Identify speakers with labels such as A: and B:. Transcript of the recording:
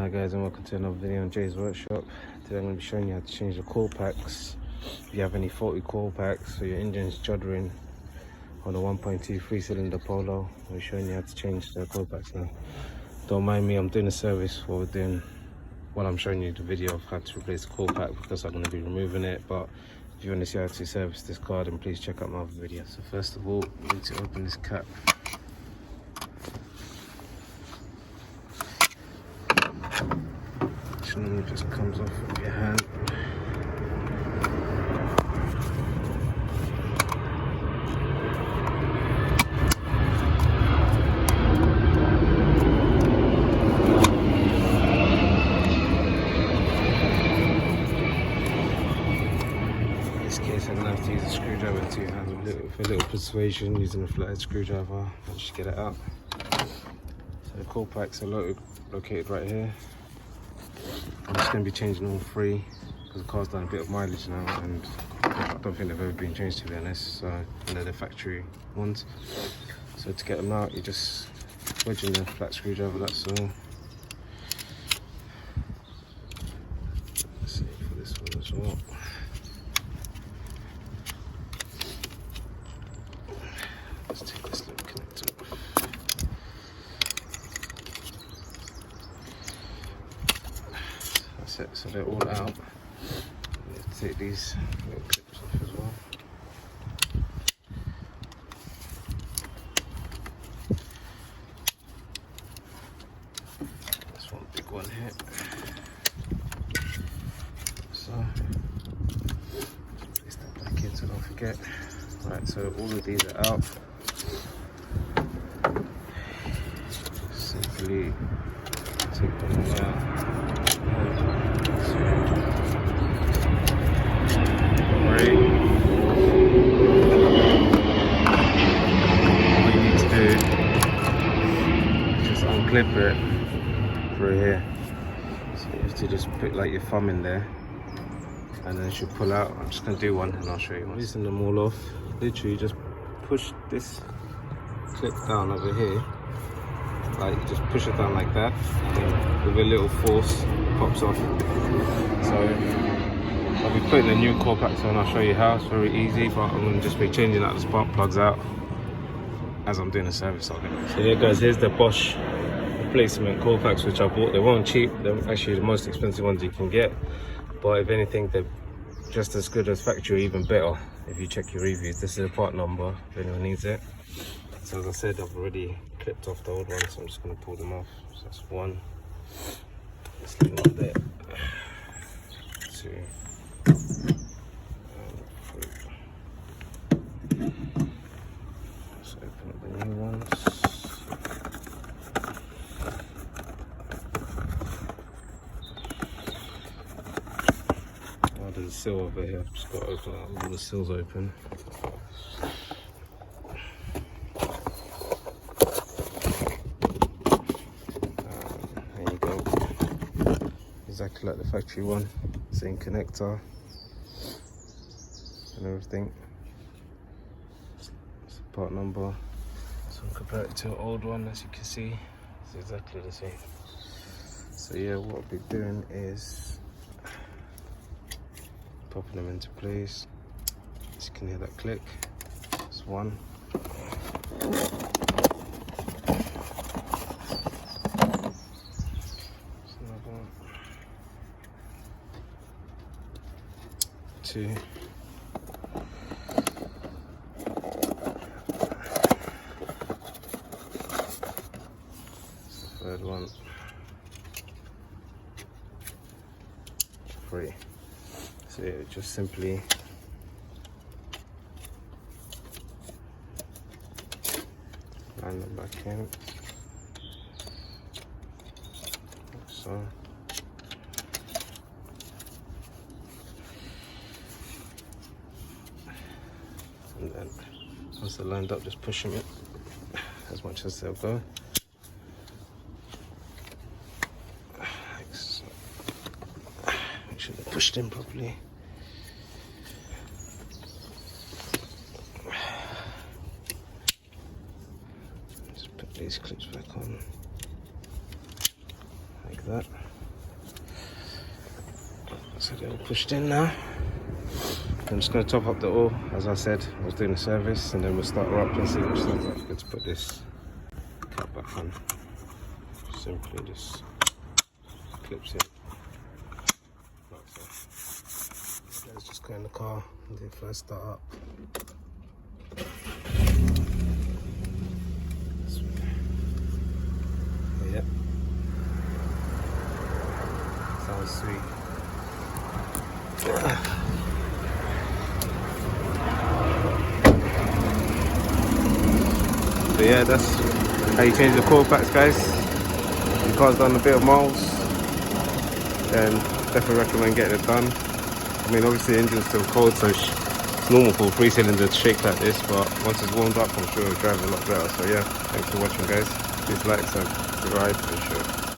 A: Hi guys, and welcome to another video on Jay's Workshop. Today I'm going to be showing you how to change the coil packs. If you have any faulty coil packs or your engine's juddering on a 1.2 3-cylinder Polo, I'll be showing you how to change the coil packs now. Don't mind me, I'm doing a service while I'm showing you the video of how to replace the coil pack, because I'm going to be removing it. But if you want to see how to service this car, then please check out my other video. So first of all, you need to open this cap. Which normally just comes off with your hand. In this case, I'm going to have to use a screwdriver in 2 hands with a little persuasion, using a flathead screwdriver. I'll just get it out. So the coil packs are located right here. I'm just going to be changing all 3 because the car's done a bit of mileage now, and I don't think they've ever been changed, to be honest. So, and they're the factory ones. So to get them out, you just wedge in the flat screwdriver, that's all. Let's see for this one as well. Let's take this little connector off. That's it, so they're all out. Let's take these little clips off as well. There's one big one here. So, place that back in so don't forget. Right, so all of these are out. Simply take them all out. All you need to do is just unclip it through here. So you have to just put like your thumb in there, and then it should pull out. I'm just going to do one and I'll show you. I'm loosening them all off. Literally just push this clip down over here, like just push it down like that, and then with a little force it pops off. So I'll be putting the new coil packs on. I'll show you how. It's very easy, but I'm going to just be changing out the spark plugs out as I'm doing the service of it. So yeah guys, here's the Bosch replacement coil packs which I bought. They weren't cheap, they're actually the most expensive ones you can get, but if anything they're just as good as factory, even better if you check your reviews. This is a part number if anyone needs it. So as I said, I've already clipped off the old ones, so I'm just going to pull them off. So that's 1. Let's leave them there. 2. Let's open up the new ones. Oh, there's a sill over here. I've just got to open up. All the sills open. There you go. Exactly like the factory one. Same connector and everything. It's a part number, so I'll compare it to an old one. As you can see, it's exactly the same. So yeah, what I'll be doing is popping them into place. As you can hear that click, that's 1. That's another one. 2. Third one. 3. So yeah, just simply line them back in, like so. And then once they're lined up, just push them in as much as they'll go. Like so. Make sure they're pushed in properly. Just put these clips back on like that. So they're all pushed in now. I'm just going to top up the oil, as I said. I was doing a service, and then we'll start her up and see what sounds like. Let's put this cap back on. Simply just clips it like so. Let's just go in the car and do the first start up. Yep. Sounds sweet. So yeah, that's how you change the coil packs, guys. If your car's done a bit of miles, then definitely recommend getting it done. I mean, obviously the engine's still cold, so it's normal for a 3-cylinder to shake like this, but once it's warmed up, I'm sure it'll drive a lot better. So yeah, thanks for watching, guys. Please like, subscribe, and share.